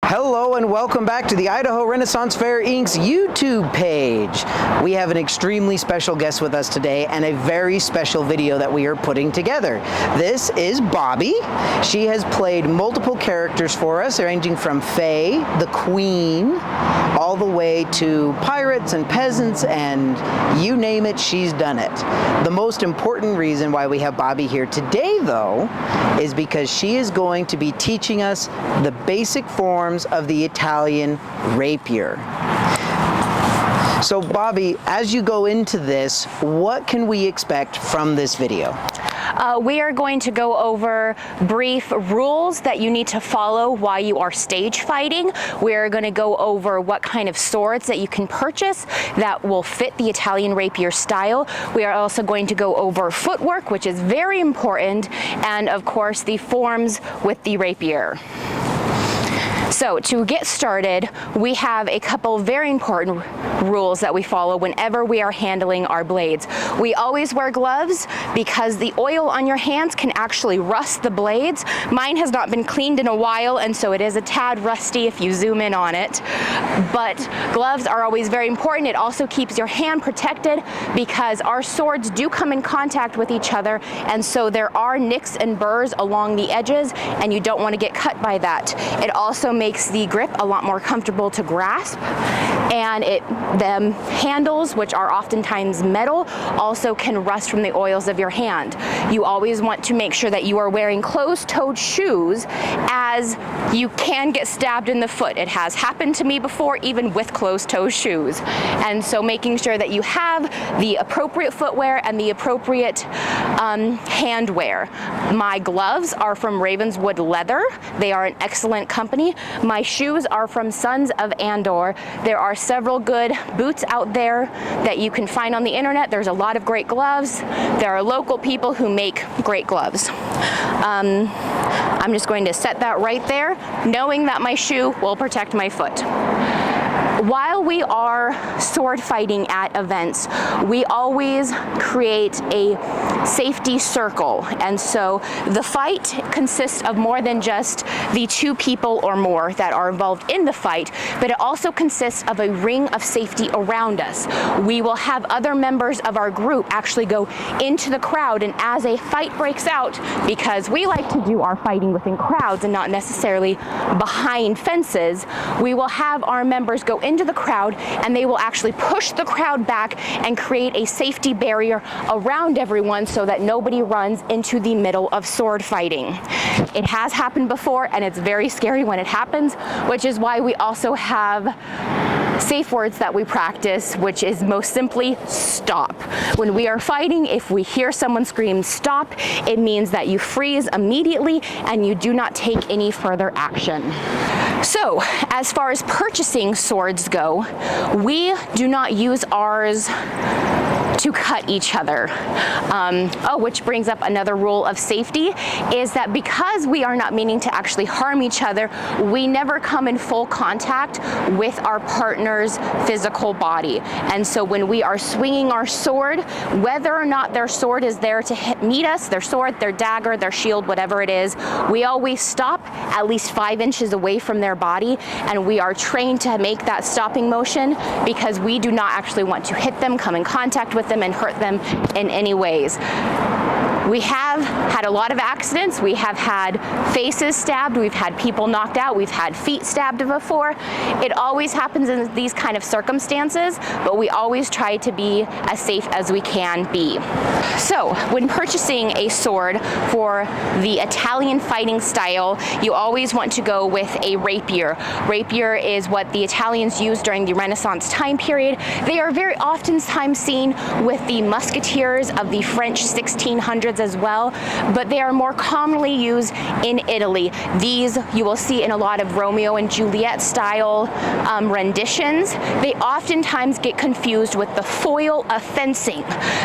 Hello and welcome back to the Idaho Renaissance Fair Inc.'s YouTube page. We have an extremely special guest with us today and a very special video that we are putting together. This is Bobby. She has played multiple characters for us, ranging from Faye, the Queen, all the way to pirates and peasants, and you name it, she's done it. The most important reason why we have Bobby here today, though, is because she is going to be teaching us the basic forms of the Italian rapier. So Bobby, as you go into this, what can we expect from this video? We are going to go over brief rules that you need to follow while you are stage fighting. We're going to go over what kind of swords that you can purchase that will fit the Italian rapier style. We are also going to go over footwork, which is very important, and of course the forms with the rapier. So to get started, we have a couple very important rules that we follow whenever we are handling our blades. We always wear gloves because the oil on your hands can actually rust the blades. Mine has not been cleaned in a while, and so it is a tad rusty if you zoom in on it. But gloves are always very important. It also keeps your hand protected because our swords do come in contact with each other, and so there are nicks and burrs along the edges, and you don't want to get cut by that. It also makes the grip a lot more comfortable to grasp, and the handles, which are oftentimes metal, also can rust from the oils of your hand. You always want to make sure that you are wearing closed-toed shoes, as you can get stabbed in the foot. It has happened to me before, even with closed-toe shoes. And so making sure that you have the appropriate footwear and the appropriate handwear. My gloves are from Ravenswood Leather. They are an excellent company. My shoes are from Sons of Andor. There are several good boots out there that you can find on the internet. There's a lot of great gloves. There are local people who make great gloves. I'm just going to set that right there, knowing that my shoe will protect my foot. While we are sword fighting at events, we always create a safety circle. And so the fight consists of more than just the two people or more that are involved in the fight, but it also consists of a ring of safety around us. We will have other members of our group actually go into the crowd, and as a fight breaks out, because we like to do our fighting within crowds and not necessarily behind fences, we will have our members go into the crowd, and they will actually push the crowd back and create a safety barrier around everyone so that nobody runs into the middle of sword fighting. It has happened before, and it's very scary when it happens, which is why we also have safe words that we practice, which is most simply stop. When we are fighting, if we hear someone scream stop, it means that you freeze immediately and you do not take any further action. So, as far as purchasing swords go, we do not use ours to cut each other. Which brings up another rule of safety, is that because we are not meaning to actually harm each other, we never come in full contact with our partner's physical body. And so when we are swinging our sword, whether or not their sword is there to meet us, their sword, their dagger, their shield, whatever it is, we always stop at least 5 inches away from their body, and we are trained to make that stopping motion because we do not actually want to hit them, come in contact with them, and hurt them in any ways. We have had a lot of accidents. We have had faces stabbed. We've had people knocked out. We've had feet stabbed before. It always happens in these kind of circumstances, but we always try to be as safe as we can be. So when purchasing a sword for the Italian fighting style, you always want to go with a rapier. Rapier is what the Italians used during the Renaissance time period. They are very oftentimes seen with the musketeers of the French 1600s as well, but they are more commonly used in Italy. These you will see in a lot of Romeo and Juliet style renditions. They oftentimes get confused with the foil of fencing.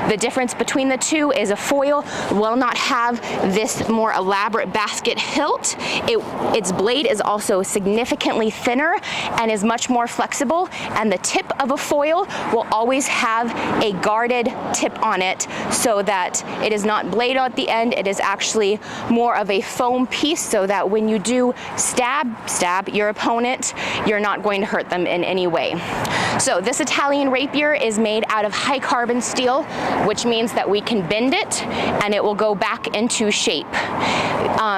The difference between the two is a foil will not have this more elaborate basket hilt. Its blade is also significantly thinner and is much more flexible, and the tip of a foil will always have a guarded tip on it so that it is not blade at the end, it is actually more of a foam piece so that when you do stab your opponent, you're not going to hurt them in any way. So this Italian rapier is made out of high carbon steel, which means that we can bend it and it will go back into shape.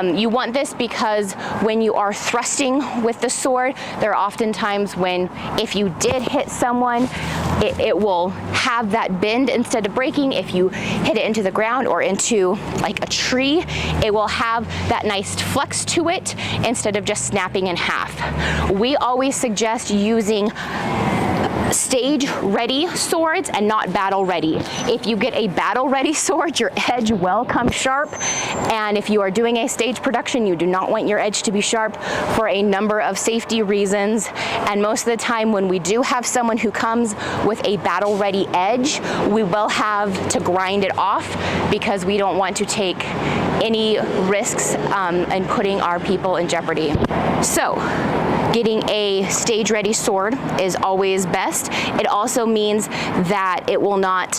You want this because when you are thrusting with the sword, there are often times when if you did hit someone, it will have that bend instead of breaking. If you hit it into the ground or into like a tree, it will have that nice flex to it instead of just snapping in half. We always suggest using stage ready swords and not battle ready. If you get a battle ready sword, your edge will come sharp, and if you are doing a stage production, you do not want your edge to be sharp for a number of safety reasons. And most of the time when we do have someone who comes with a battle ready edge, we will have to grind it off because we don't want to take any risks and putting our people in jeopardy. So getting a stage ready sword is always best. It also means that it will not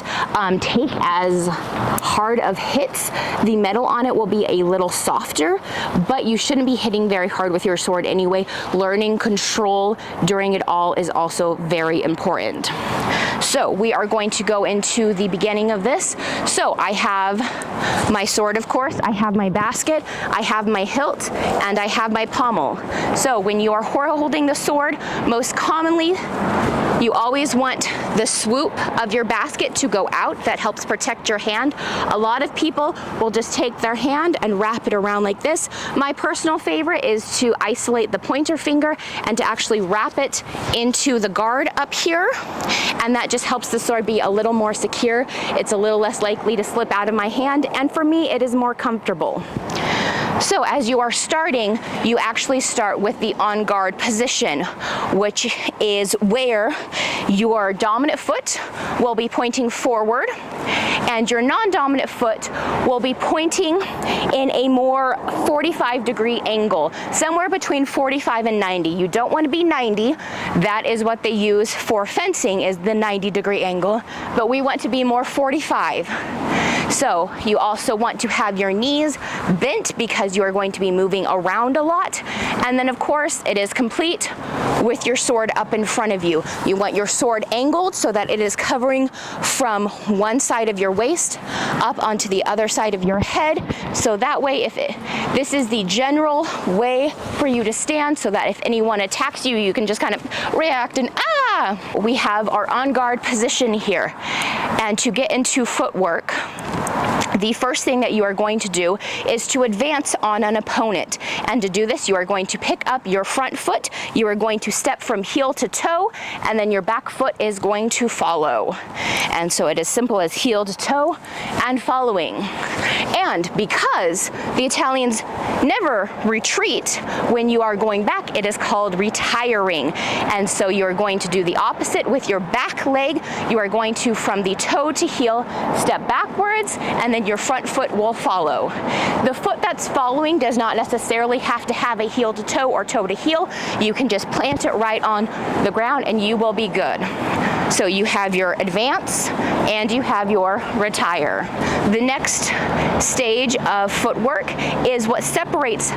take as hard of hits. The metal on it will be a little softer, but you shouldn't be hitting very hard with your sword anyway. Learning control during it all is also very important. So we are going to go into the beginning of this. So I have my sword, of course, I have my basket, I have my hilt, and I have my pommel. So when you are holding the sword, most commonly, you always want the swoop of your basket to go out. That helps protect your hand. A lot of people will just take their hand and wrap it around like this. My personal favorite is to isolate the pointer finger and to actually wrap it into the guard up here. And that just helps the sword be a little more secure. It's a little less likely to slip out of my hand. And for me, it is more comfortable. So as you are starting, you actually start with the on guard position, which is where your dominant foot will be pointing forward and your non-dominant foot will be pointing in a more 45-degree angle, somewhere between 45 and 90. You don't want to be 90. That is what they use for fencing, is the 90-degree angle, but we want to be more 45. So you also want to have your knees bent because you are going to be moving around a lot. And then of course it is complete with your sword up in front of you. You want your sword angled so that it is covering from one side of your waist up onto the other side of your head. So that way, this is the general way for you to stand so that if anyone attacks you, you can just kind of react and we have our on guard position here. And to get into footwork, the first thing that you are going to do is to advance on an opponent. And to do this, you are going to pick up your front foot, you are going to step from heel to toe, and then your back foot is going to follow. And so it is simple as heel to toe and following. And because the Italians never retreat when you are going back, it is called retiring. And so you're going to do the opposite with your back leg. You are going to, from the toe to heel, step backwards, and then your front foot will follow. The foot that's following does not necessarily have to have a heel to toe or toe to heel. You can just plant it right on the ground and you will be good. So you have your advance and you have your retire. The next stage of footwork is what separates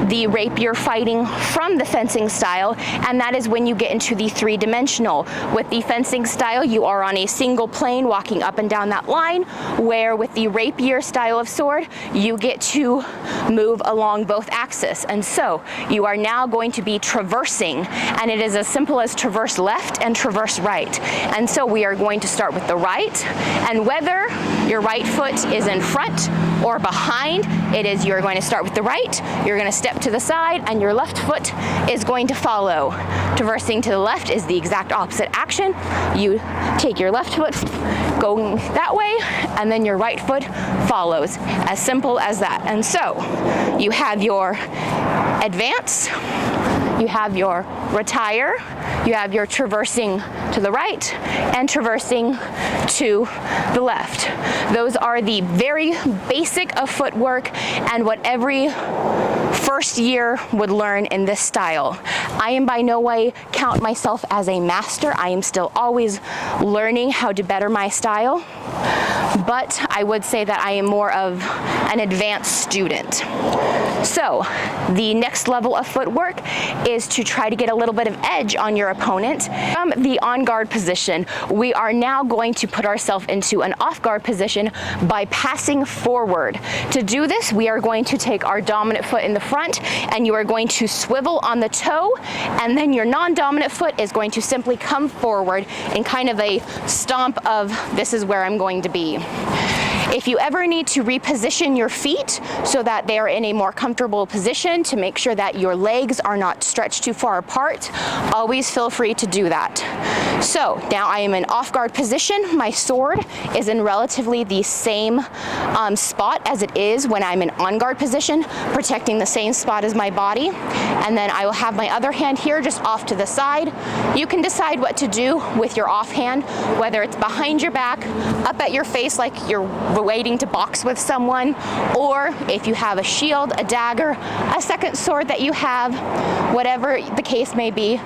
the rapier fighting from the fencing style, and that is when you get into the three-dimensional. With the fencing style, you are on a single plane walking up and down that line, where with the rapier style of sword, you get to move along both axes. And so you are now going to be traversing, and it is as simple as traverse left and traverse right. And so we are going to start with the right, and whether your right foot is in front or behind, you're going to start with the right, you're going to step to the side, and your left foot is going to follow. Traversing to the left is the exact opposite action. You take your left foot going that way, and then your right foot follows. As simple as that. And so you have your advance, you have your retire, you have your traversing to the right and traversing to the left. Those are the very basic of footwork and what every first year would learn in this style. I am by no way count myself as a master. I am still always learning how to better my style. but I would say that I am more of an advanced student. So the next level of footwork is to try to get a little bit of edge on your opponent. From the on guard position, we are now going to put ourselves into an off guard position by passing forward. To do this, we are going to take our dominant foot in the front, and you are going to swivel on the toe, and then your non-dominant foot is going to simply come forward in kind of a stomp of this is where I'm going to be. If you ever need to reposition your feet so that they are in a more comfortable position to make sure that your legs are not stretched too far apart, always feel free to do that. So now I am in off guard position. My sword is in relatively the same spot as it is when I'm in on guard position, protecting the same spot as my body. And then I will have my other hand here just off to the side. You can decide what to do with your offhand, whether it's behind your back, up at your face like you're waiting to box with someone, or if you have a shield, a dagger, a second sword that you have, whatever the case may be,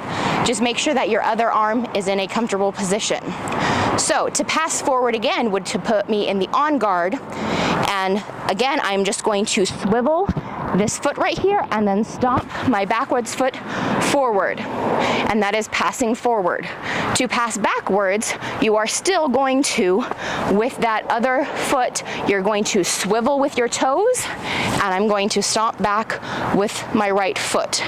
just make sure that your other arm is in a comfortable position. So to pass forward again would to put me in the on guard, and again I'm just going to swivel this foot right here and then stomp my backwards foot forward, and that is passing forward. To pass backwards, you are still going to, with that other foot, you're going to swivel with your toes, and I'm going to stomp back with my right foot.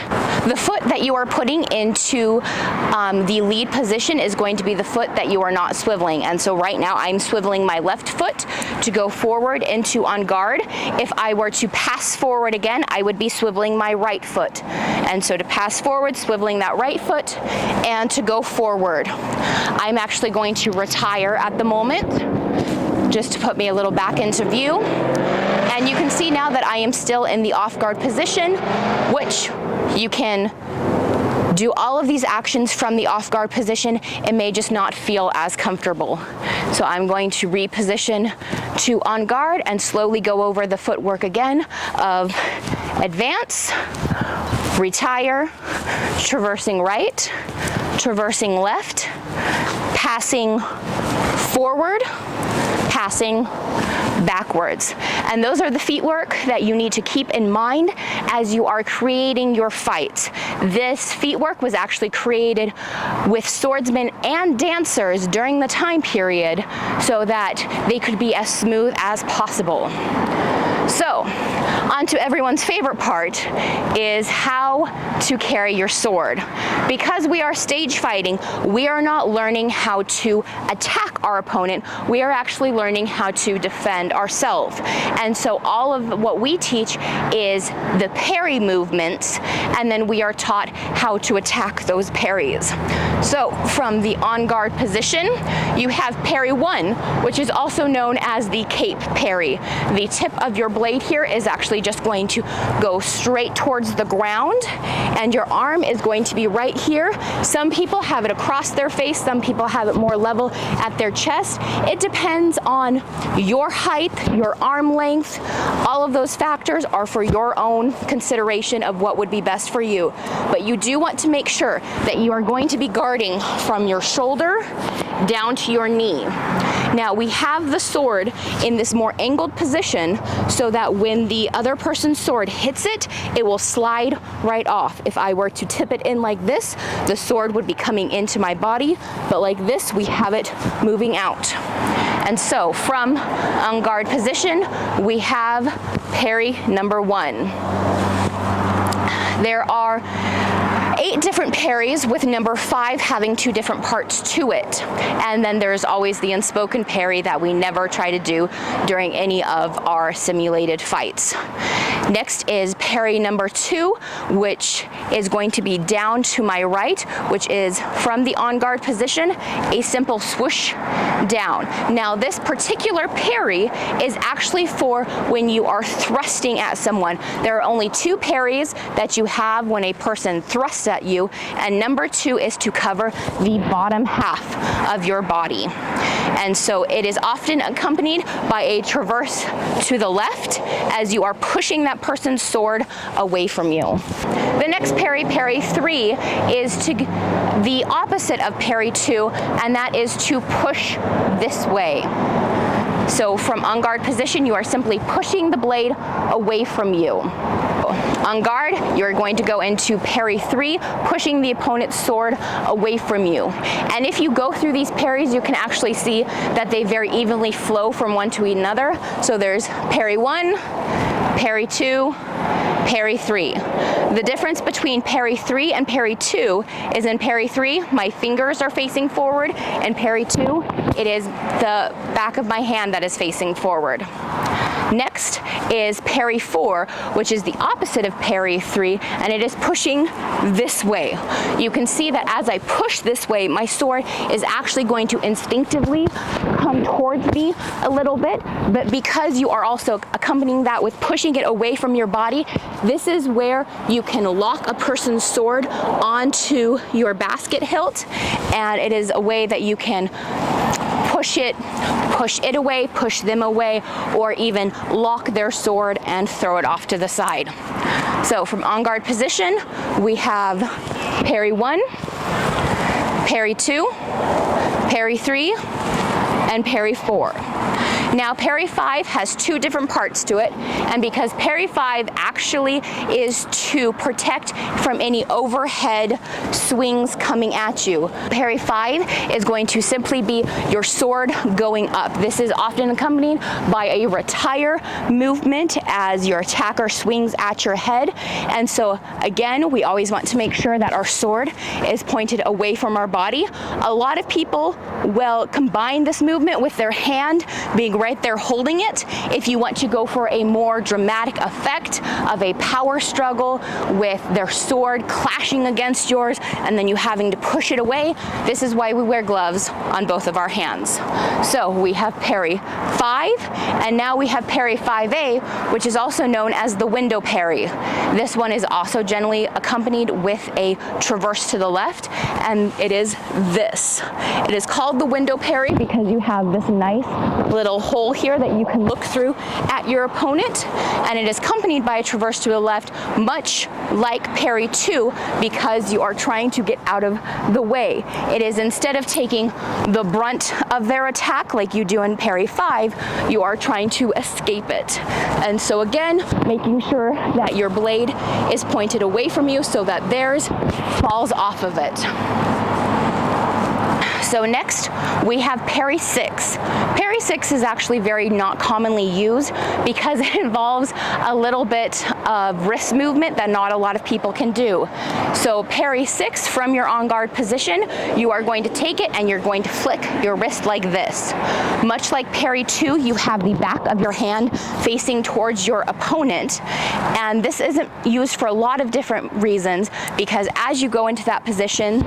The foot that you are putting into the lead position is going to be the foot that you are not swiveling, and so right now I'm swiveling my left foot to go forward into on guard. If I were to pass forward again, I would be swiveling my right foot. And so to pass forward, swiveling that right foot, and to go forward. I'm actually going to retire at the moment, just to put me a little back into view. And you can see now that I am still in the off guard position, which you can do all of these actions from the off guard position. It may just not feel as comfortable. So I'm going to reposition to on guard and slowly go over the footwork again of advance, retire, traversing right, traversing left, passing forward, passing backwards. And those are the feet work that you need to keep in mind as you are creating your fight. This feet work was actually created with swordsmen and dancers during the time period so that they could be as smooth as possible. So, on to everyone's favorite part is how to carry your sword. Because we are stage fighting, we are not learning how to attack our opponent, we are actually learning how to defend ourselves. And so all of what we teach is the parry movements, and then we are taught how to attack those parries. So from the on guard position, you have parry 1, which is also known as the cape parry. The tip of your blade here is actually just going to go straight towards the ground, and your arm is going to be right here. Some people have it across their face, some people have it more level at their chest. It depends on your height, your arm length. All of those factors are for your own consideration of what would be best for you. But you do want to make sure that you are going to be guarding from your shoulder down to your knee. Now we have the sword in this more angled position so that when the other person's sword hits it, it will slide right off. If I were to tip it in like this, the sword would be coming into my body, but like this, we have it moving out. And so from on guard position, we have parry number 1. There are 8 different parries, with number 5 having 2 different parts to it. And then there's always the unspoken parry that we never try to do during any of our simulated fights. Next is parry number 2, which is going to be down to my right, which is from the on guard position, a simple swoosh down. Now this particular parry is actually for when you are thrusting at someone. There are only 2 parries that you have when a person thrusts at you, and number 2 is to cover the bottom half of your body. And so it is often accompanied by a traverse to the left as you are pushing that person's sword away from you. The next parry, parry 3, is to the opposite of parry 2, and that is to push this way. So from on guard position, you are simply pushing the blade away from you. On guard, you're going to go into parry 3, pushing the opponent's sword away from you. And if you go through these parries, you can actually see that they very evenly flow from one to another. So there's parry 1, parry 2, parry 3. The difference between parry 3 and parry 2 is in parry 3, my fingers are facing forward, and parry 2, it is the back of my hand that is facing forward. Next is parry 4, which is the opposite of parry 3, and it is pushing this way. You can see that as I push this way, my sword is actually going to instinctively come towards me a little bit, but because you are also accompanying that with pushing it away from your body, this is where you can lock a person's sword onto your basket hilt, and it is a way that you can push it away, push them away, or even lock their sword and throw it off to the side. So from on guard position, we have parry 1, parry 2, parry 3, and parry 4. Now parry 5 has 2 different parts to it, and because parry 5 actually is to protect from any overhead swings coming at you. Parry 5 is going to simply be your sword going up. This is often accompanied by a retire movement as your attacker swings at your head. And so again, we always want to make sure that our sword is pointed away from our body. A lot of people will combine this movement with their hand being right there holding it. If you want to go for a more dramatic effect of a power struggle with their sword clashing against yours and then you having to push it away, this is why we wear gloves on both of our hands. So we have parry 5, and now we have parry 5A, which is also known as the window parry. This one is also generally accompanied with a traverse to the left, and it is this. It is called the window parry because you have this nice little hole here that you can look through at your opponent, and it is accompanied by a traverse to the left, much like parry 2, because you are trying to get out of the way. It is, instead of taking the brunt of their attack like you do in parry 5, you are trying to escape it. And so again, making sure that your blade is pointed away from you so that theirs falls off of it. So next, we have parry 6. Parry 6 is actually very not commonly used because it involves a little bit of wrist movement that not a lot of people can do. So parry 6, from your on guard position, you are going to take it and you're going to flick your wrist like this. Much like parry 2, you have the back of your hand facing towards your opponent, and this isn't used for a lot of different reasons, because as you go into that position,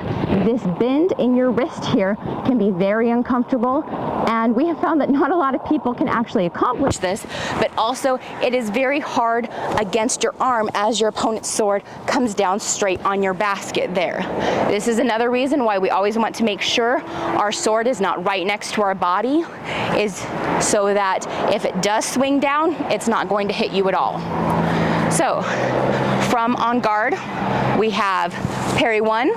this bend in your wrist here can be very uncomfortable, and we have found that not a lot of people can actually accomplish this, but also it is very hard against your arm as your opponent's sword comes down straight on your basket there. This is another reason why we always want to make sure our sword is not right next to our body, is so that if it does swing down, it's not going to hit you at all. So from on guard, we have parry 1,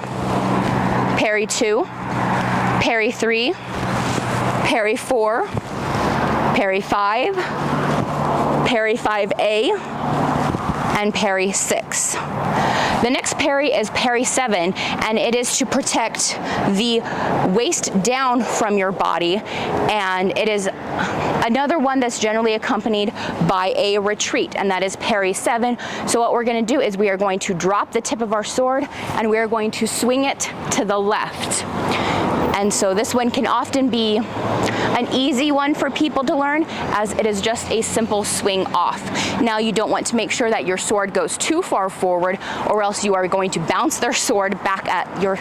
parry 2, parry 3, parry 4, parry 5, parry 5A, and parry 6. The next parry is parry 7, and it is to protect the waist down from your body, and it is another one that's generally accompanied by a retreat, and that is parry 7. So what we're going to do is we are going to drop the tip of our sword and we are going to swing it to the left. And so this one can often be an easy one for people to learn, as it is just a simple swing off. Now you don't want to make sure that your sword goes too far forward, or else you are going to bounce their sword back at your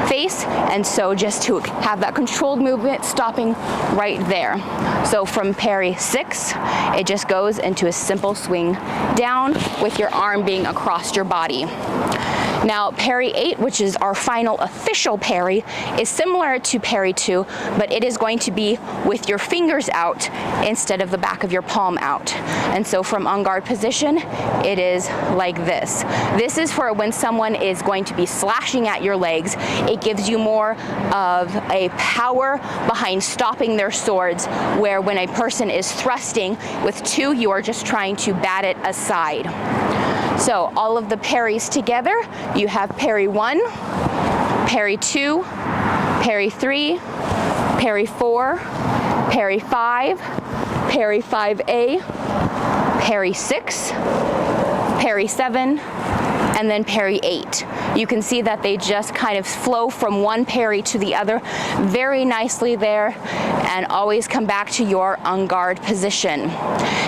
face, and so just to have that controlled movement stopping right there. So from parry 6, it just goes into a simple swing down with your arm being across your body. Now, parry 8, which is our final official parry, is similar to parry 2, but it is going to be with your fingers out instead of the back of your palm out. And so from on guard position, it is like this. This is for when someone is going to be slashing at your legs. It gives you more of a power behind stopping their swords, where when a person is thrusting with 2, you are just trying to bat it aside. So all of the parries together, you have parry 1, parry 2, parry 3, parry 4, parry 5, parry 5A, parry 6, parry 7, and then parry 8. You can see that they just kind of flow from one parry to the other very nicely there, and always come back to your on guard position.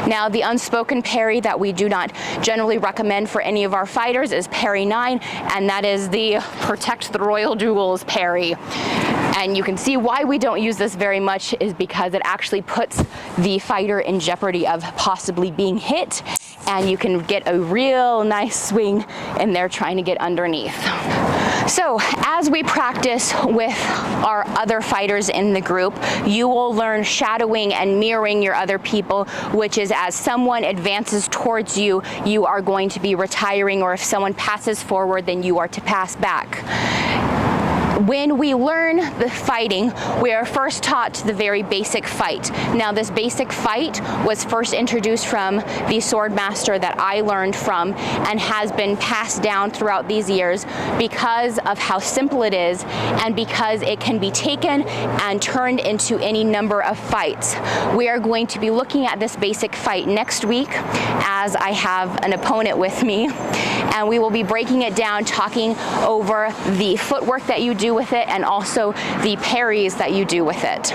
Now, the unspoken parry that we do not generally recommend for any of our fighters is parry 9, and that is the protect the royal jewels parry. And you can see why we don't use this very much is because it actually puts the fighter in jeopardy of possibly being hit, and you can get a real nice swing in there trying to get underneath. So as we practice with our other fighters in the group, you will learn shadowing and mirroring your other people, which is as someone advances towards you, you are going to be retiring, or if someone passes forward, then you are to pass back. When we learn the fighting, we are first taught the very basic fight. Now, this basic fight was first introduced from the sword master that I learned from, and has been passed down throughout these years because of how simple it is, and because it can be taken and turned into any number of fights. We are going to be looking at this basic fight next week, as I have an opponent with me, and we will be breaking it down, talking over the footwork that you do with it, and also the parries that you do with it.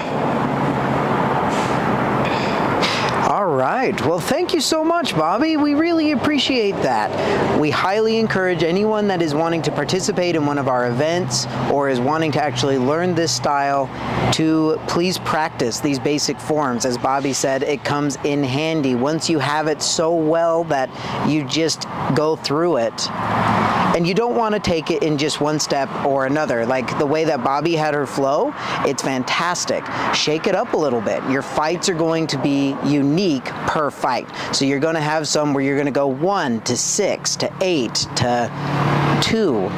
All right. Well, thank you so much, Bobby. We really appreciate that. We highly encourage anyone that is wanting to participate in one of our events, or is wanting to actually learn this style, to please practice these basic forms. As Bobby said, it comes in handy once you have it so well that you just go through it. And you don't want to take it in just one step or another. Like the way that Bobby had her flow, it's fantastic. Shake it up a little bit. Your fights are going to be unique per fight. So you're going to have some where you're going to go 1 to 6 to 8 to 2.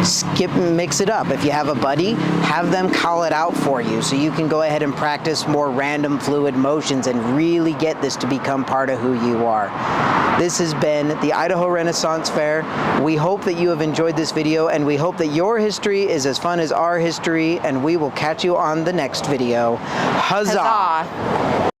Skip and mix it up. If you have a buddy, have them call it out for you, so you can go ahead and practice more random fluid motions and really get this to become part of who you are. This has been the Idaho Renaissance Fair. We hope that you have enjoyed this video, and we hope that your history is as fun as our history, and we will catch you on the next video. Huzzah! Huzzah.